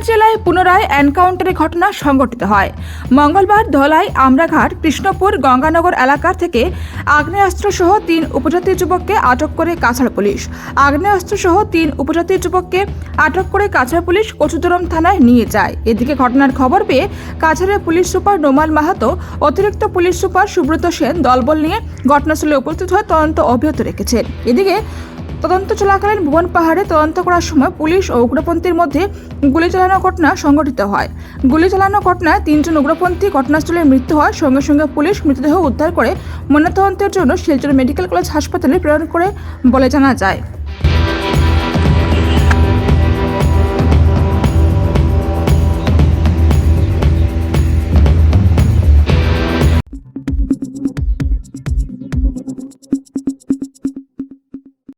জেলায় পুনরায় এনকাউন্টারের ঘটনা সংঘটিত হয়। মঙ্গলবার ধলাই, আমরাঘাট, কৃষ্ণপুর, গঙ্গানগর এলাকা থেকে আগ্নেয়াস্ত্রসহ 3 উপজাতি যুবককে আটক করে কাছাড় পুলিশ। আগ্নেয়াস্ত্রসহ 3 উপজাতি যুবককে আটক করে কাছাড় পুলিশ কচুদরম থানায় নিয়ে যায়। এদিকে ঘটনার খবর পেয়ে কাছাড়ের পুলিশ সুপার নোমাল মাহাতো, অতিরিক্ত পুলিশ সুপার সুব্রত সেন দলবল নিয়ে ঘটনাস্থলে উপস্থিত হয়ে তদন্ত অব্যাহত রেখেছেন। এদিকে তদন্ত চলাকালীন ভুবন পাহাড়ে তদন্ত করার সময় পুলিশ ও উগ্রপন্থীর মধ্যে গুলি চালানোর ঘটনা সংঘটিত হয়। গুলি চালানোর ঘটনায় 3 জন উগ্রপন্থী ঘটনাস্থলে মৃত্যু হয়। সঙ্গে সঙ্গে পুলিশ মৃতদেহ উদ্ধার করে ময়নাতদন্তের জন্য শিলচর মেডিকেল কলেজ হাসপাতালে প্রেরণ করে বলে জানা যায়।